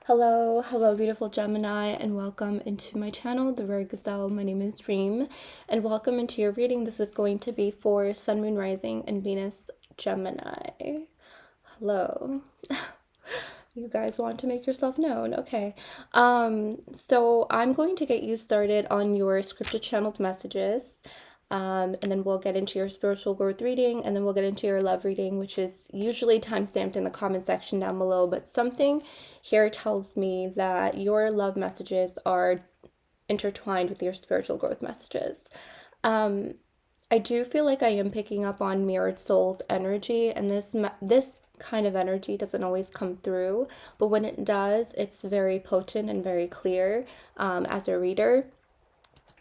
Hello, beautiful Gemini, and welcome into my channel, The Rare Gazelle. My name is Reem, and welcome into your reading. This is going to be for Sun, Moon, Rising, and Venus Gemini. Hello. You guys want to make yourself known. Okay. So I'm going to get you started on your scripted channeled messages. And then we'll get into your spiritual growth reading, and then we'll get into your love reading, which is usually timestamped in the comment section down below. But something here tells me that your love messages are intertwined with your spiritual growth messages. I do feel like I am picking up on mirrored souls energy, and this kind of energy doesn't always come through, but when it does, it's very potent and very clear as a reader.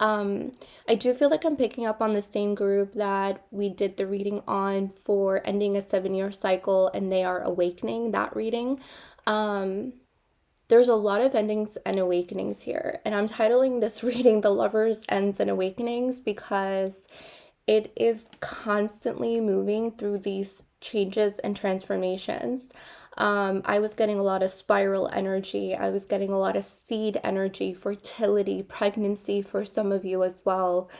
I do feel like I'm picking up on the same group that we did the reading on for ending a 7-year cycle, and they are awakening, that reading. There's a lot of endings and awakenings here, and I'm titling this reading The Lovers, Ends, and Awakenings because it is constantly moving through these changes and transformations. I was getting a lot of spiral energy. I was getting a lot of seed energy, fertility, pregnancy for some of you as well.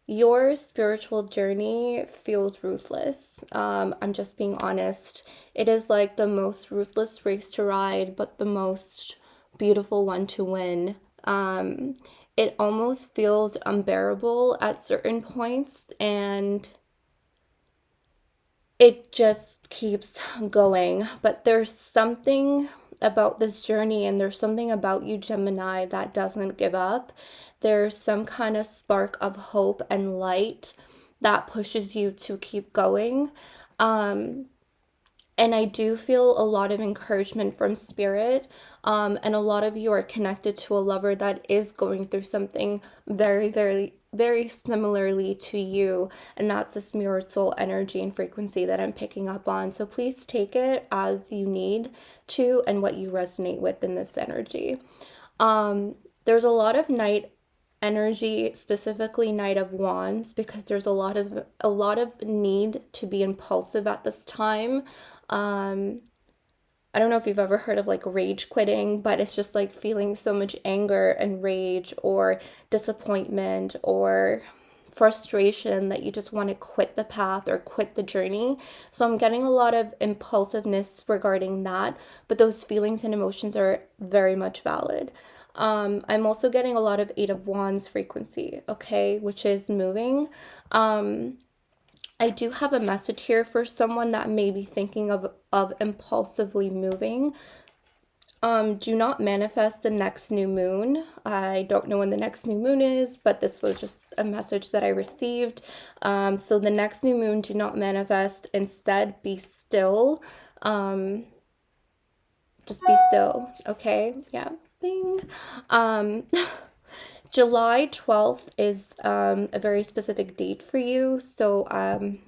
Your spiritual journey feels ruthless. I'm just being honest. It is like the most ruthless race to ride, but the most beautiful one to win. It almost feels unbearable at certain points, and it just keeps going. But there's something about this journey, and there's something about you, Gemini, that doesn't give up. There's some kind of spark of hope and light that pushes you to keep going. And I do feel a lot of encouragement from spirit. And a lot of you are connected to a lover that is going through something very similarly to you. And that's this mirrored soul energy and frequency that I'm picking up on. So please take it as you need to and what you resonate with in this energy. There's a lot of night energy, specifically Knight of Wands, because there's a lot of need to be impulsive at this time. I don't know if you've ever heard of like rage quitting, but it's just like feeling so much anger and rage or disappointment or frustration that you just want to quit the path or quit the journey. So I'm getting a lot of impulsiveness regarding that, but those feelings and emotions are very much valid. I'm also getting a lot of Eight of Wands frequency, okay, which is moving. I do have a message here for someone that may be thinking of impulsively moving. Do not manifest the next new moon. I don't know when the next new moon is, but this was just a message that I received. So the next new moon, do not manifest. Instead, be still. Just be still, okay? Yeah, bing. July 12th is a very specific date for you. So I'm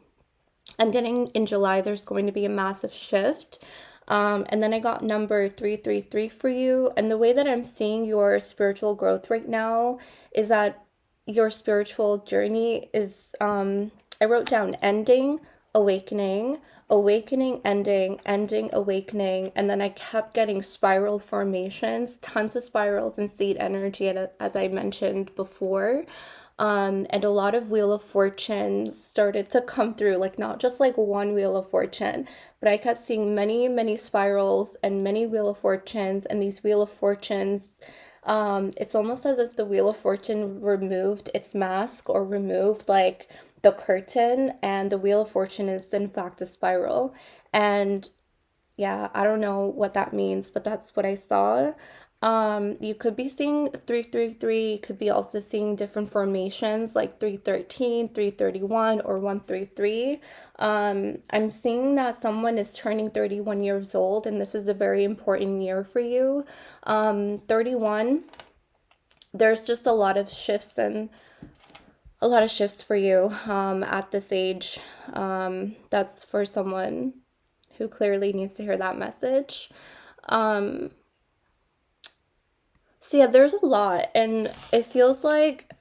getting in July, there's going to be a massive shift. And then I got number 333 for you. And the way that I'm seeing your spiritual growth right now is that your spiritual journey is, I wrote down ending, awakening, awakening, ending, ending, awakening. And then I kept getting spiral formations, tons of spirals and seed energy, as I mentioned before. And a lot of Wheel of Fortune started to come through, like not just like one Wheel of Fortune, but I kept seeing many spirals and many Wheel of Fortunes. And these Wheel of Fortunes, it's almost as if the Wheel of Fortune removed its mask or removed like the curtain, and the Wheel of Fortune is in fact a spiral. And yeah, I don't know what that means, but that's what I saw. You could be seeing 333, you could be also seeing different formations like 313, 331, or 133. I'm seeing that someone is turning 31 years old, and this is a very important year for you. 31, there's just a lot of shifts and a lot of shifts for you at this age. That's for someone who clearly needs to hear that message. So yeah, there's a lot, and it feels like,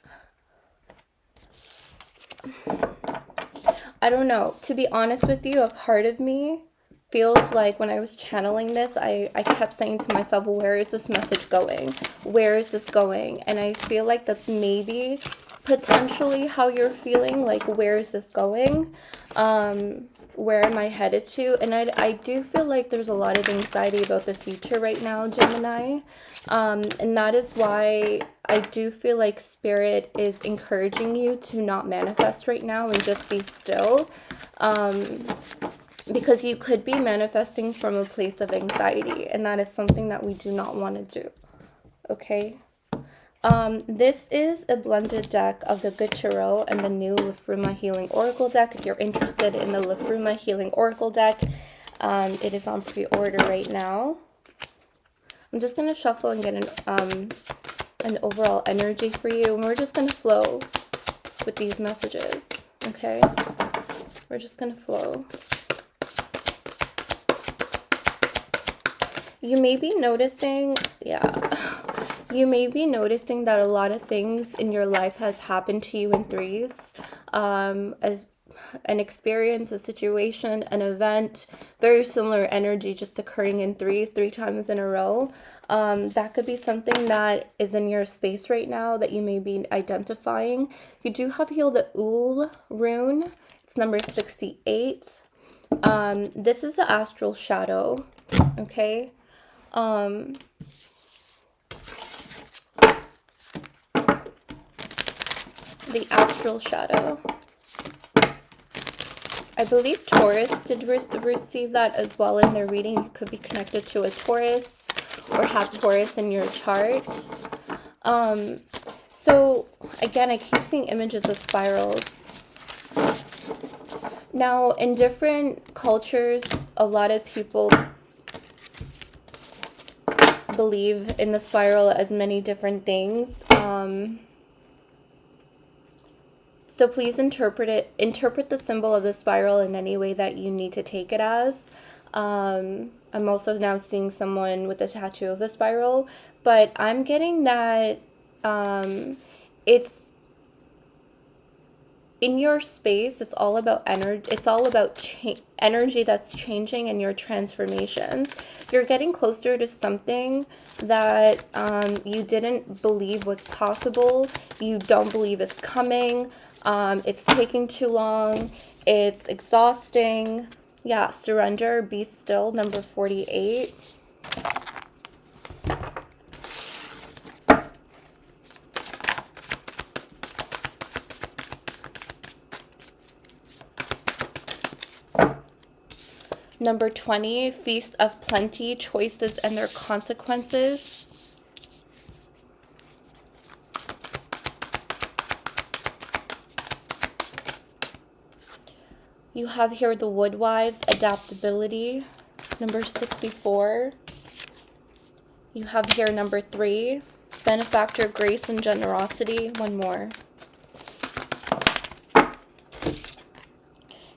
I don't know, to be honest with you, a part of me feels like when I was channeling this, I kept saying to myself, where is this message going? Where is this going? And I feel like that's maybe potentially how you're feeling, like, where is this going? Where am I headed to? And I do feel like there's a lot of anxiety about the future right now, Gemini. And that is why I do feel like Spirit is encouraging you to not manifest right now and just be still. Because you could be manifesting from a place of anxiety, and that is something that we do not want to do. Okay? This is a blended deck of the Good Tarot and the new Liffruma Healing Oracle deck. If you're interested in the Liffruma Healing Oracle deck, it is on pre-order right now. I'm just going to shuffle and get an overall energy for you, and we're just going to flow with these messages, okay? We're just going to flow. You may be noticing, you may be noticing that a lot of things in your life have happened to you in threes, as an experience, a situation, an event, very similar energy just occurring in threes 3 times in a row. That could be something that is in your space right now that you may be identifying. You do have here the Ul rune. It's number 68. This is the astral shadow, okay? The astral shadow. I believe Taurus did receive that as well in their reading. You could be connected to a Taurus or have Taurus in your chart. So again, I keep seeing images of spirals. Now, in different cultures, a lot of people believe in the spiral as many different things. So please interpret the symbol of the spiral in any way that you need to take it as. I'm also now seeing someone with a tattoo of a spiral, but I'm getting that it's in your space. It's all about energy. It's all about energy that's changing and your transformations. You're getting closer to something that you didn't believe was possible. You don't believe is coming. It's taking too long. It's exhausting. Yeah, surrender, be still, number 48. Number 20, Feast of Plenty, Choices and Their Consequences. You have here the Woodwives, Adaptability, number 64. You have here number 3, Benefactor, Grace and Generosity, one more.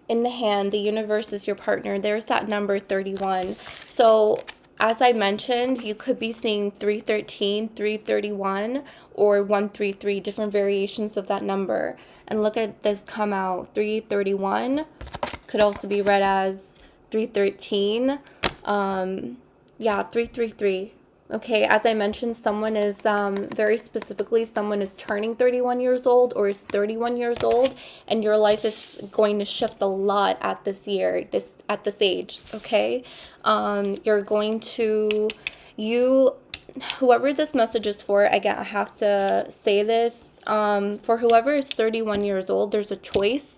In the Hand, the universe is your partner. There's that number 31. So as I mentioned, you could be seeing 313, 331, or 133, different variations of that number. And look at this come out. 331 could also be read as 313. Yeah, 333. Okay, as I mentioned, someone is, very specifically, someone is turning 31 years old or is 31 years old, and your life is going to shift a lot at this age, okay? You're going to, whoever this message is for, I have to say this, for whoever is 31 years old, there's a choice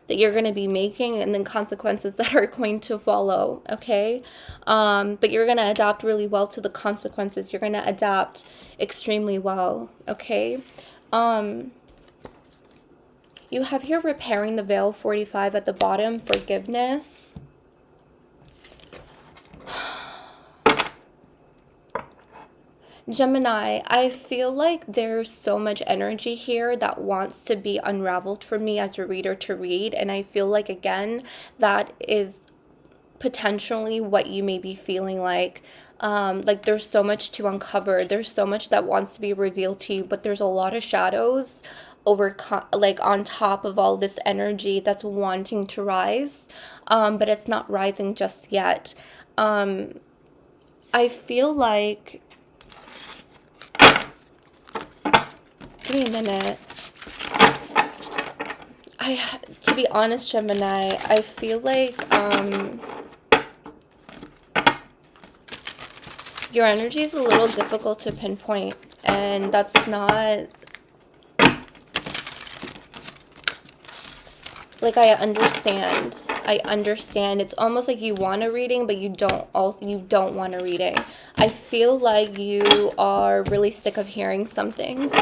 that you're going to be making, and then consequences that are going to follow, okay? But you're going to adapt really well to the consequences. You're going to adapt extremely well, okay? You have here repairing the veil, 45 at the bottom, forgiveness. Gemini, I feel like there's so much energy here that wants to be unraveled for me as a reader to read. And I feel like, again, that is potentially what you may be feeling like. Like there's so much to uncover. There's so much that wants to be revealed to you, but there's a lot of shadows like on top of all this energy that's wanting to rise, but it's not rising just yet. I feel like, give me a minute. To be honest, Gemini, I feel like your energy is a little difficult to pinpoint, and that's not, like, I understand. It's almost like you want a reading, but you don't want a reading. I feel like you are really sick of hearing some things.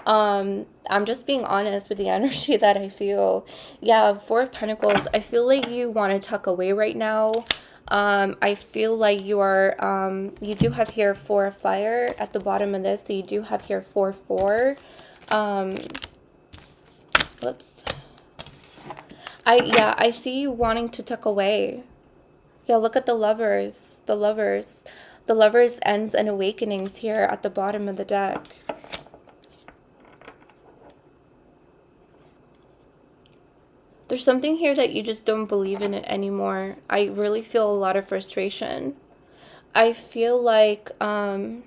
I'm just being honest with the energy that I feel. Yeah, Four of Pentacles. I feel like you want to tuck away right now. I feel like you are, you do have here 4 of Fire at the bottom of this, so you do have here 4-4. Whoops. I see you wanting to tuck away. Yeah, look at the Lovers. The Lovers. The Lovers, Ends, and Awakenings here at the bottom of the deck. There's something here that you just don't believe in it anymore. I really feel a lot of frustration. I feel like, I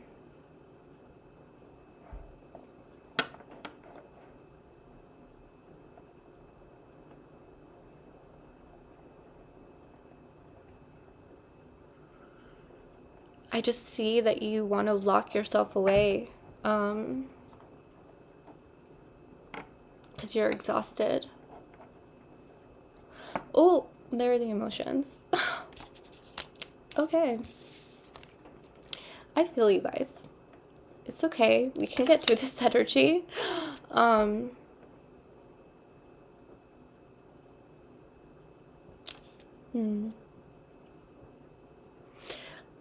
just see that you want to lock yourself away, because you're exhausted. Oh, there are the emotions. Okay. I feel you guys. It's okay. We can get through this energy.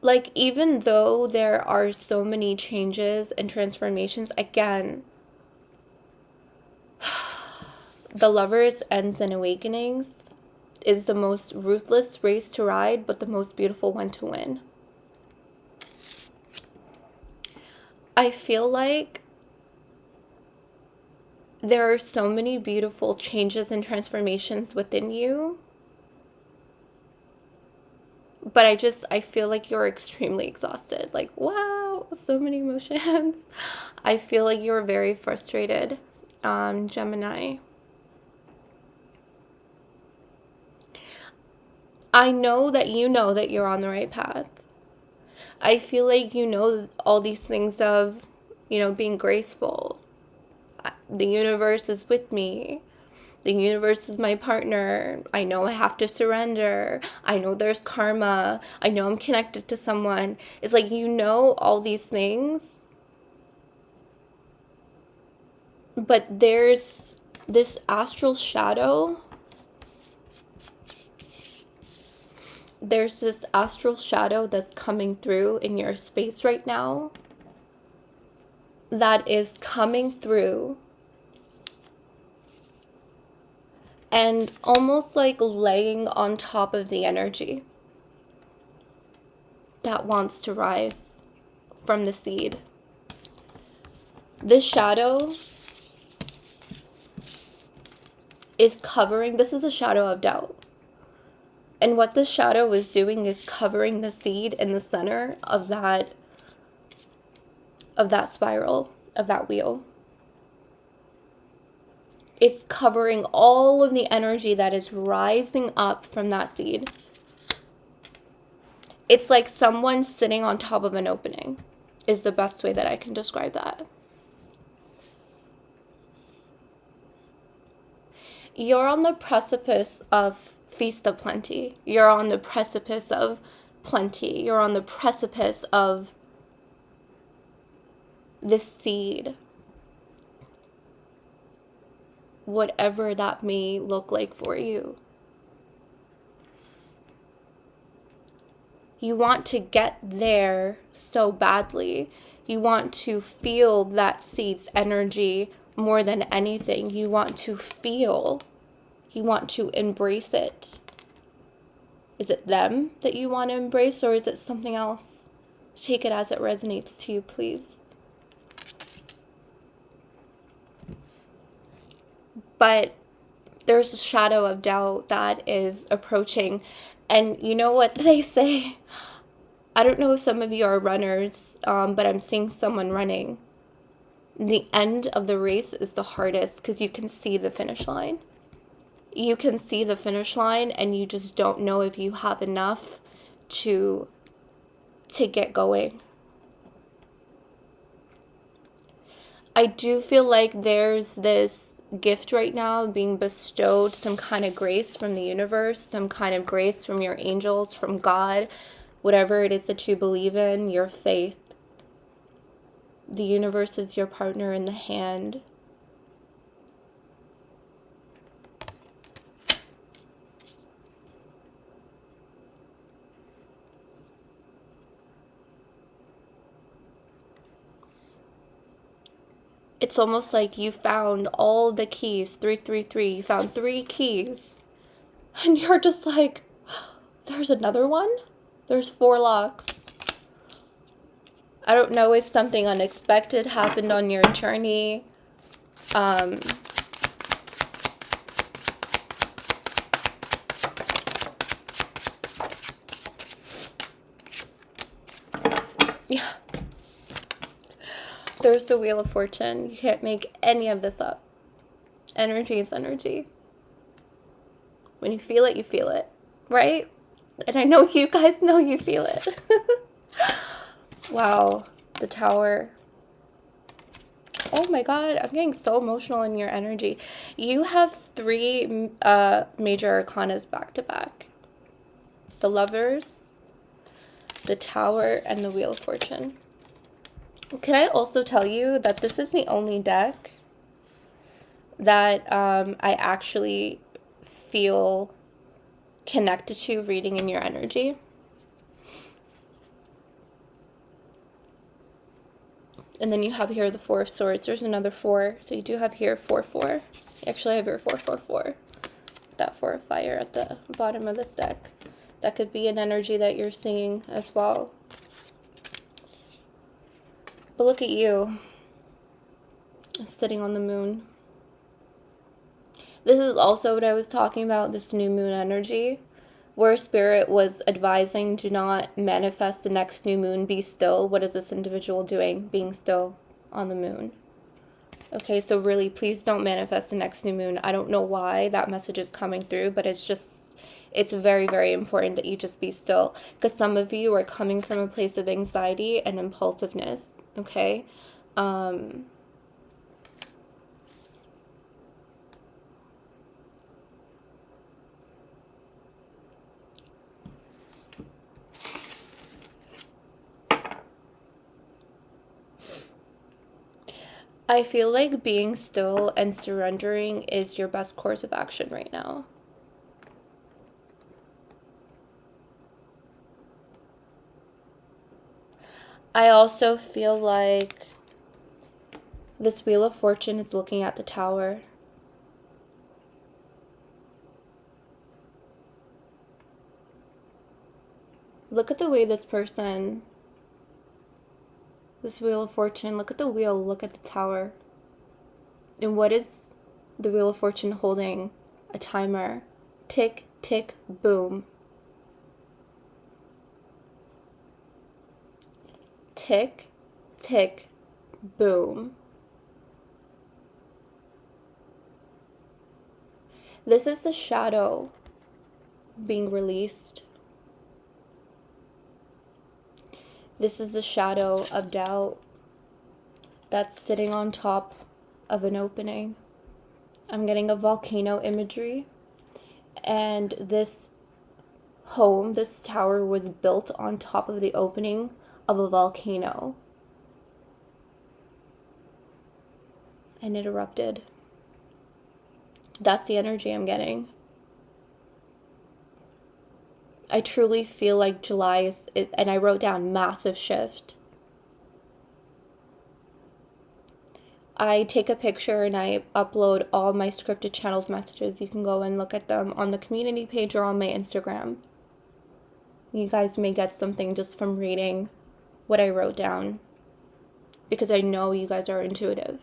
Like, even though there are so many changes and transformations, again, the Lovers, Ends, and Awakenings is the most ruthless race to ride, but the most beautiful one to win. I feel like there are so many beautiful changes and transformations within you, but I feel like you're extremely exhausted. Like, wow, so many emotions. I feel like you're very frustrated, Gemini. I know that you're on the right path. I feel like you know all these things of, being graceful. The universe is with me. The universe is my partner. I know I have to surrender. I know there's karma. I know I'm connected to someone. It's like, all these things. But there's this astral shadow. There's this astral shadow that's coming through in your space right now. That is coming through and almost like laying on top of the energy that wants to rise from the seed. This shadow is covering, this is a shadow of doubt. And what this shadow is doing is covering the seed in the center of that spiral, of that wheel. It's covering all of the energy that is rising up from that seed. It's like someone sitting on top of an opening is the best way that I can describe that. You're on the precipice of Feast of Plenty. You're on the precipice of plenty. You're on the precipice of this seed. Whatever that may look like for you. You want to get there so badly. You want to feel that seed's energy more than anything. You want to feel. You want to embrace it. Is it them that you want to embrace, or is it something else? Take it as it resonates to you, please. but there's a shadow of doubt that is approaching. And you know what they say? I don't know if some of you are runners, but I'm seeing someone running. The end of the race is the hardest because you can see the finish line. You can see the finish line, and you just don't know if you have enough to get going. I do feel like there's this gift right now being bestowed, some kind of grace from the universe, some kind of grace from your angels, from God, whatever it is that you believe in, your faith. The universe is your partner in the hand. It's almost like you found all the keys, 333, you found 3 keys. And you're just like, there's another one? There's 4 locks. I don't know if something unexpected happened on your journey. Yeah. There's the Wheel of Fortune. You can't make any of this up. Energy is energy. When you feel it, you feel it. Right? And I know you guys know you feel it. Wow. The Tower. Oh my God. I'm getting so emotional in your energy. You have 3 major arcanas back to back. The Lovers, the Tower, and the Wheel of Fortune. Can I also tell you that this is the only deck that I actually feel connected to reading in your energy? And then you have here the 4 of Swords. There's another 4. So you do have here 4, 4. You actually have your 4, 4, 4. That 4 of Fire at the bottom of this deck. That could be an energy that you're seeing as well. But look at you. Sitting on the moon. This is also what I was talking about, this new moon energy, where Spirit was advising, do not manifest the next new moon, be still. What is this individual doing? Being still on the moon. Okay, so really, please don't manifest the next new moon. I don't know why that message is coming through, but it's very, very important that you just be still. Because some of you are coming from a place of anxiety and impulsiveness, okay? I feel like being still and surrendering is your best course of action right now. I also feel like this Wheel of Fortune is looking at the Tower. Look at the way this person, this Wheel of Fortune, look at the wheel, look at the Tower. And what is the Wheel of Fortune holding? A timer. Tick, tick, boom. Tick, tick, boom. This is the shadow being released. This is the shadow of doubt that's sitting on top of an opening. I'm getting a volcano imagery. And this home, this tower, was built on top of the opening of a volcano. And it erupted. That's the energy I'm getting. I truly feel like July is, and I wrote down massive shift. I take a picture and I upload all my scripted channels messages. You can go and look at them on the community page or on my Instagram. You guys may get something just from reading what I wrote down, because I know you guys are intuitive.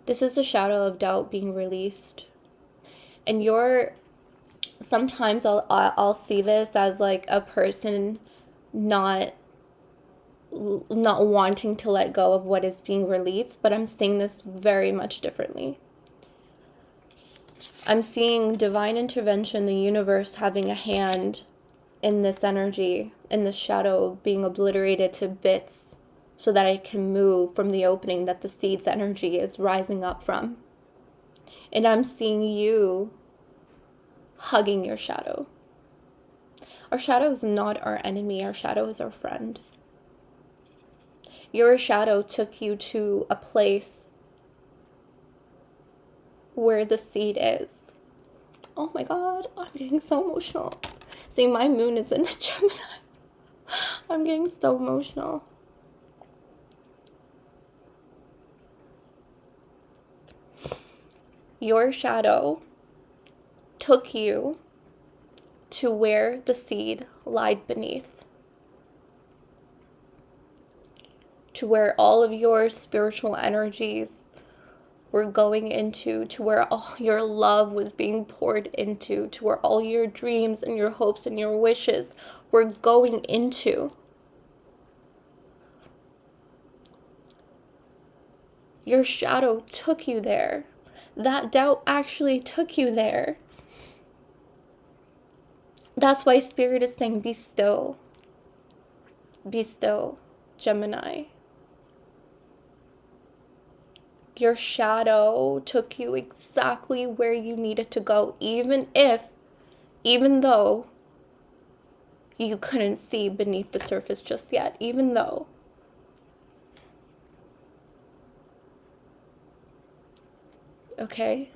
This is a shadow of doubt being released. And sometimes I'll see this as like a person not wanting to let go of what is being released, but I'm seeing this very much differently. I'm seeing divine intervention, the universe having a hand in this energy, in the shadow being obliterated to bits so that I can move from the opening that the seed's energy is rising up from. And I'm seeing you hugging your shadow. Our shadow is not our enemy. Our shadow is our friend. Your shadow took you to a place where the seed is. Oh my God, I'm getting so emotional. See, my moon is in a Gemini. I'm getting so emotional. Your shadow took you to where the seed lied beneath. To where all of your spiritual energies were going into, to where all your love was being poured into, to where all your dreams and your hopes and your wishes were going into. Your shadow took you there. That doubt actually took you there. That's why Spirit is saying, be still. Be still, Gemini. Your shadow took you exactly where you needed to go, even though you couldn't see beneath the surface just yet, even though. Okay?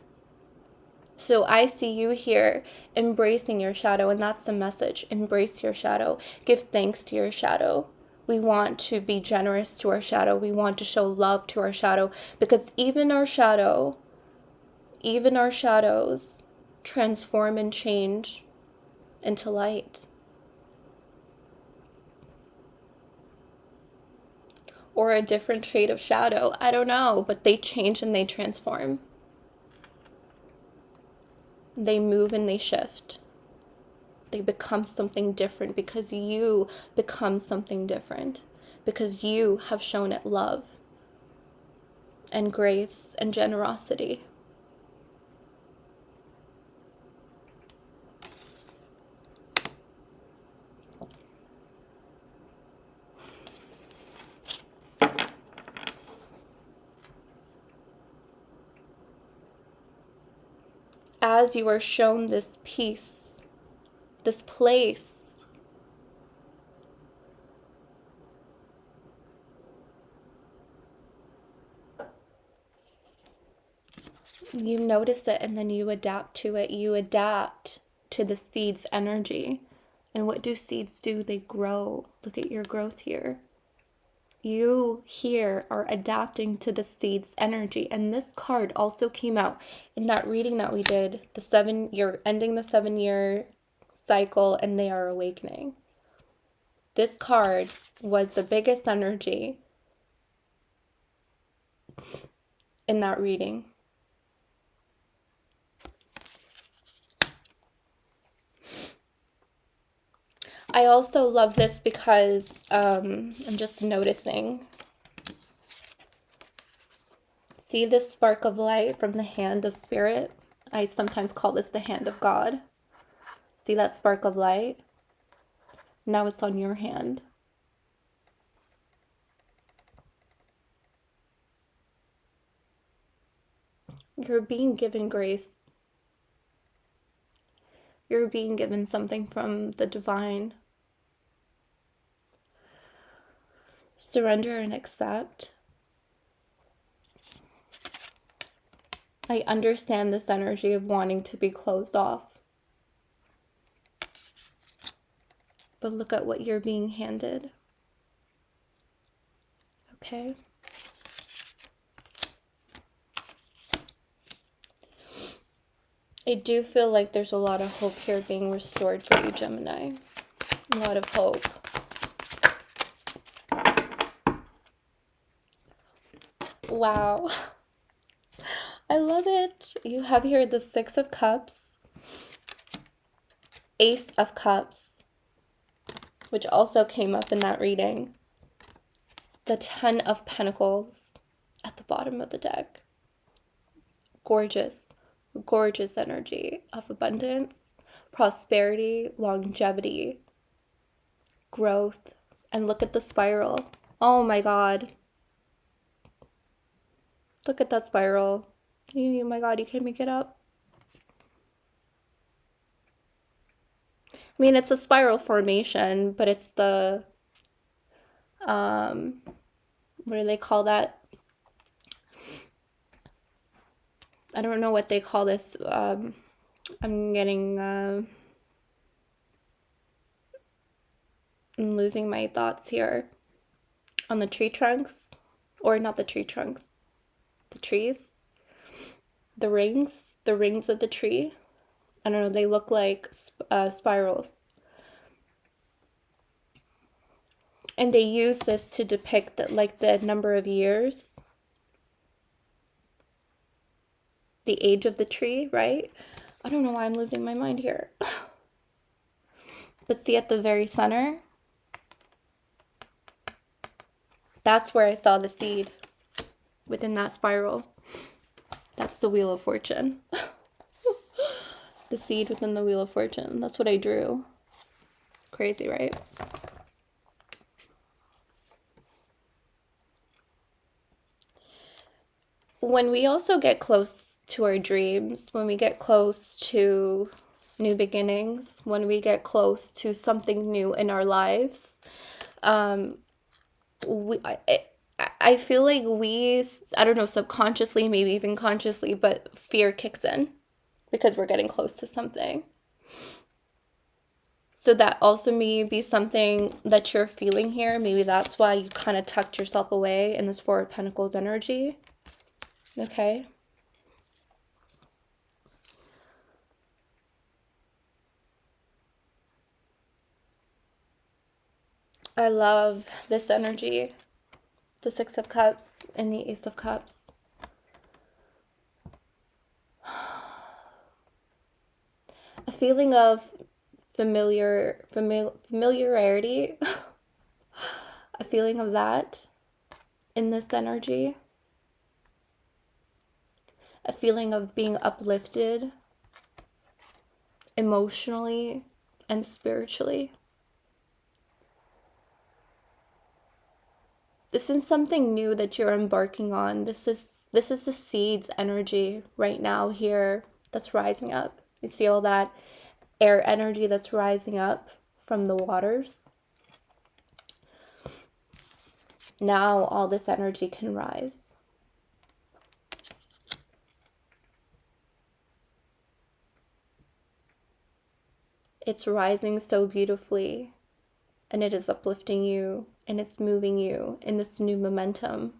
So I see you here embracing your shadow, and that's the message. Embrace your shadow. Give thanks to your shadow. We want to be generous to our shadow. We want to show love to our shadow, because even our shadows transform and change into light. Or a different shade of shadow. I don't know, but they change and they transform. They move and they shift. They become something different because you become something different. Because you have shown it love and grace and generosity. As you are shown this peace, this place, you notice it and then you adapt to it. You adapt to the seed's energy. And what do seeds do? They grow. Look at your growth here. You here are adapting to the seed's energy. And this card also came out in that reading that we did. You're ending the 7-year cycle and they are awakening. This card was the biggest energy in that reading. I also love this because I'm just noticing. See this spark of light from the hand of Spirit? I sometimes call this the hand of God. See that spark of light? Now it's on your hand. You're being given grace. You're being given something from the divine. Surrender and accept. I understand this energy of wanting to be closed off. But look at what you're being handed. Okay? I do feel like there's a lot of hope here being restored for you, Gemini. A lot of hope. Wow. I love it. You have here the Six of Cups, Ace of Cups, which also came up in that reading, the Ten of Pentacles at the bottom of the deck. Gorgeous, gorgeous energy of abundance, prosperity, longevity, growth, and look at the spiral. Oh my God. Look at that spiral. Oh my God, you can't make it up. I mean, it's a spiral formation, but it's the, what do they call that? I don't know what they call this. I'm losing my thoughts here. On the tree trunks, or not the tree trunks, the trees, the rings of the tree. I don't know, they look like spirals. And they use this to depict that, like, the number of years, the age of the tree, right? I don't know why I'm losing my mind here. But see, at the very center, that's where I saw the seed within that spiral. That's the Wheel of Fortune. The seed within the Wheel of Fortune. That's what I drew. Crazy, right? When we also get close to our dreams, when we get close to new beginnings, when we get close to something new in our lives, I feel like I don't know, subconsciously, maybe even consciously, but fear kicks in because we're getting close to something. So that also may be something that you're feeling here. Maybe that's why you kind of tucked yourself away in this Four of Pentacles energy. Okay. I love this energy. The Six of Cups and the Ace of Cups. A feeling of familiarity. A feeling of that in this energy. A feeling of being uplifted emotionally and spiritually. This is something new that you're embarking on. This is the seed's energy right now here that's rising up. You see all that air energy that's rising up from the waters. Now all this energy can rise. It's rising so beautifully, and it is uplifting you, and it's moving you in this new momentum.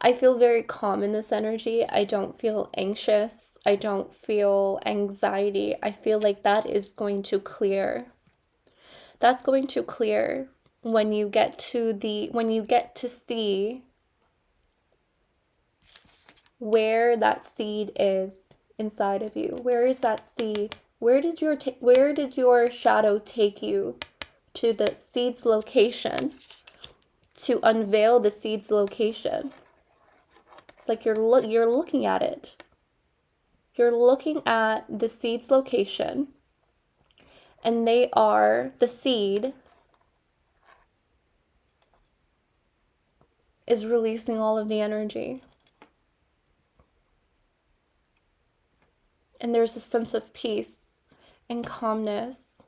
I feel very calm in this energy. I don't feel anxious. I don't feel anxiety. I feel like that is going to clear. That's going to clear when you get to see where that seed is inside of you. Where is that seed? Where did your shadow take you to the seed's location, to unveil the seed's location? It's like you're looking at it. You're looking at the seed's location, and the seed is releasing all of the energy. And there's a sense of peace and calmness.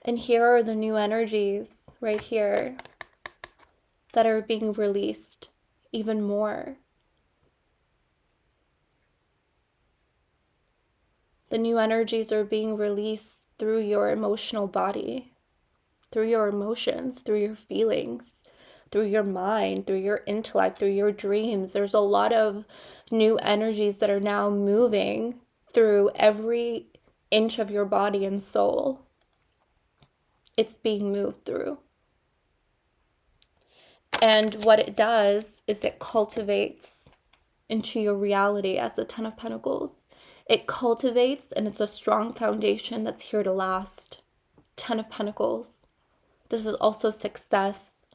And here are the new energies right here that are being released even more. The new energies are being released through your emotional body, through your emotions, through your feelings, through your mind, through your intellect, through your dreams. There's a lot of new energies that are now moving through every inch of your body and soul. it's being moved through. And what it does is it cultivates into your reality as the Ten of Pentacles. It cultivates, and it's a strong foundation that's here to last. Ten of Pentacles. This is also success.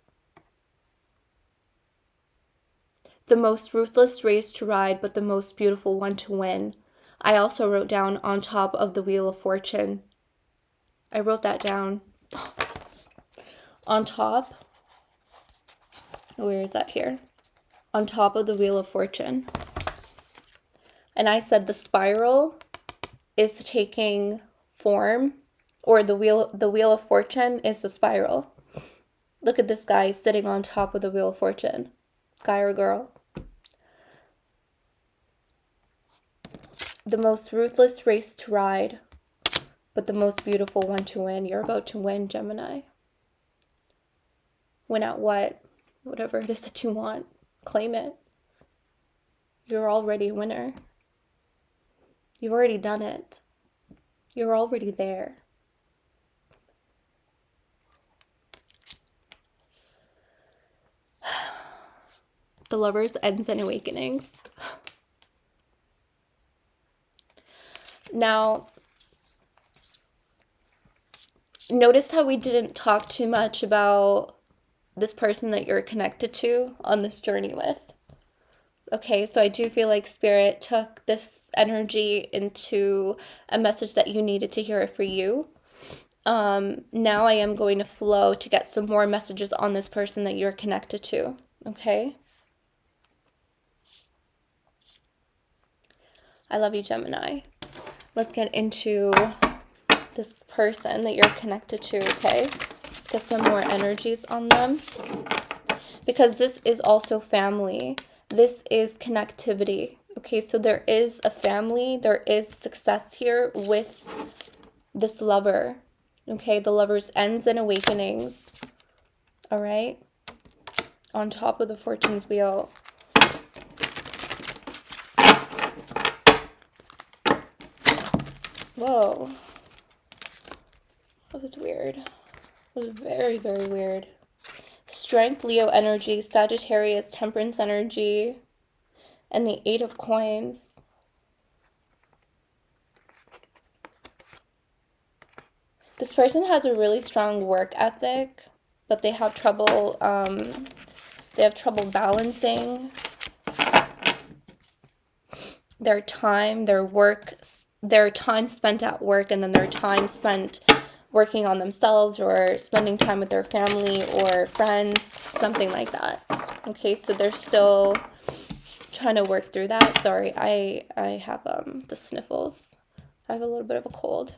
The most ruthless race to ride, but the most beautiful one to win. I also wrote down on top of the Wheel of Fortune. I wrote that down. On top. Where is that here? On top of the Wheel of Fortune. And I said the spiral is taking form, or the wheel of fortune is the spiral. Look at this guy sitting on top of the Wheel of Fortune. Guy or girl. The most ruthless race to ride, but the most beautiful one to win. You're about to win, Gemini. Win at what? Whatever it is that you want. Claim it. You're already a winner. You've already done it. You're already there. The Lovers, Ends, and Awakenings. Now, notice how we didn't talk too much about this person that you're connected to on this journey with. Okay, so I do feel like Spirit took this energy into a message that you needed to hear it for you. Now I am going to flow to get some more messages on this person that you're connected to. Okay? I love you, Gemini. Let's get into this person that you're connected to, okay? Let's get some more energies on them. Because this is also family. This is connectivity. Okay, so there is a family. There is success here with this lover. Okay, the Lovers, Ends, and Awakenings. All right? On top of the Fortune's Wheel. Whoa. That was weird. That was very, very weird. Strength, Leo energy, Sagittarius, Temperance energy, and the Eight of Coins. This person has a really strong work ethic, but they have trouble balancing their time, their work, their time spent at work, and then their time spent working on themselves or spending time with their family or friends, something like that. Okay, so they're still trying to work through that. Sorry, I have the sniffles. I have a little bit of a cold.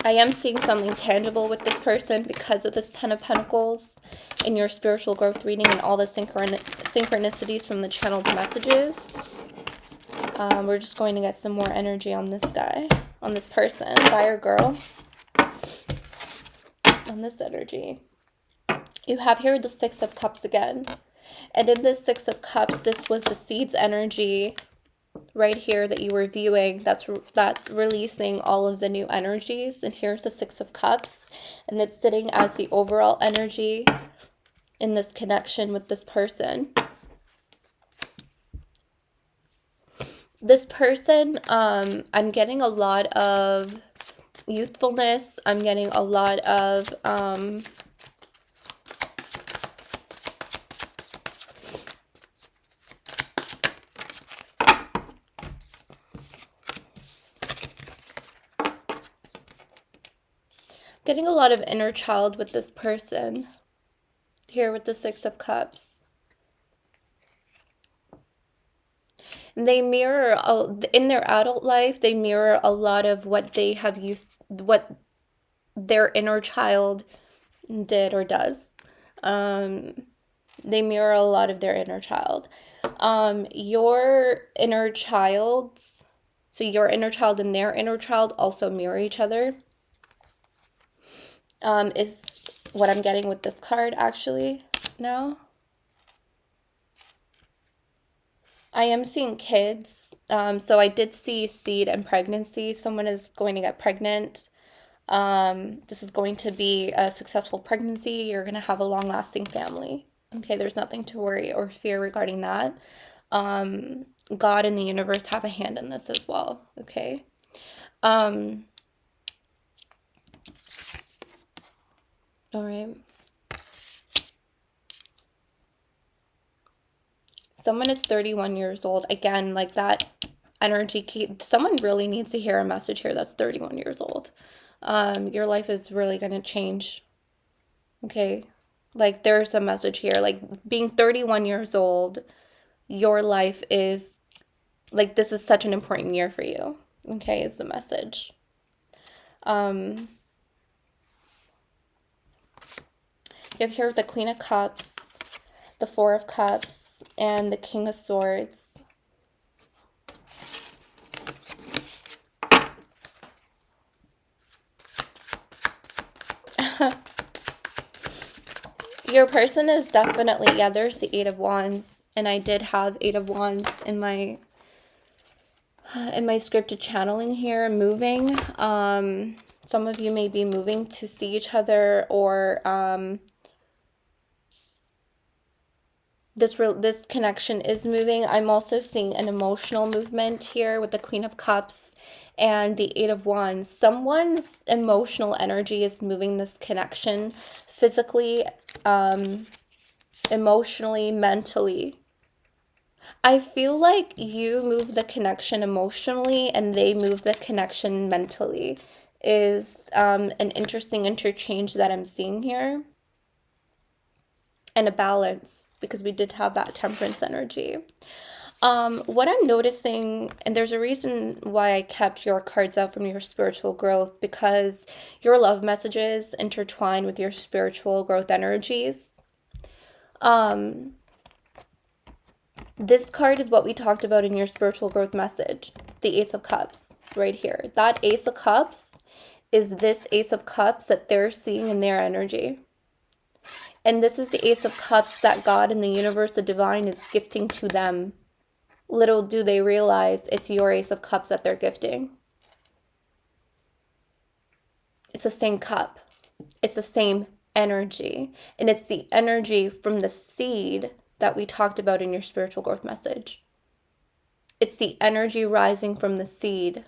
I am seeing something tangible with this person because of this Ten of Pentacles in your spiritual growth reading and all the synchronicities from the channeled messages. We're just going to get some more energy on this guy, on this person, guy or girl, on this energy. You have here the Six of Cups again. And in this Six of Cups, this was the Seeds energy right here that you were viewing. That's releasing all of the new energies. And here's the Six of Cups. And it's sitting as the overall energy in this connection with this person. This person, I'm getting a lot of youthfulness. I'm getting a lot of inner child with this person here with the Six of Cups. They mirror, in their adult life, they mirror a lot of what they have used, what their inner child did or does. They mirror a lot of their inner child. Your inner child's, so your inner child and their inner child also mirror each other. Is what I'm getting with this card actually now. I am seeing kids. So I did see seed and pregnancy. Someone is going to get pregnant. This is going to be a successful pregnancy. You're going to have a long-lasting family. Okay, there's nothing to worry or fear regarding that. Um, God and the universe have a hand in this as well. Okay. Um, all right. Someone is 31 years old. Again, like that energy someone really needs to hear a message here that's 31 years old. Your life is really going to change. Okay. Like there's a message here. Like being 31 years old, your life is like this is such an important year for you. Okay, is the message. Um, you have here the Queen of Cups, the Four of Cups, and the King of Swords. Your person is definitely, yeah, there's the Eight of Wands, and I did have Eight of Wands in my scripted channeling here, moving. Some of you may be moving to see each other, or this connection is moving. I'm also seeing an emotional movement here with the Queen of Cups and the Eight of Wands. Someone's emotional energy is moving this connection physically, emotionally, mentally. I feel like you move the connection emotionally and they move the connection mentally is an interesting interchange that I'm seeing here. And a balance, because we did have that temperance energy. What I'm noticing, and there's a reason why I kept your cards out from your spiritual growth, because your love messages intertwine with your spiritual growth energies. This card is what we talked about in your spiritual growth message, the Ace of Cups, right here. That Ace of Cups is this Ace of Cups that they're seeing in their energy. And this is the Ace of Cups that God and the universe, the divine, is gifting to them. Little do they realize it's your Ace of Cups that they're gifting. It's the same cup. It's the same energy. And it's the energy from the seed that we talked about in your spiritual growth message. It's the energy rising from the seed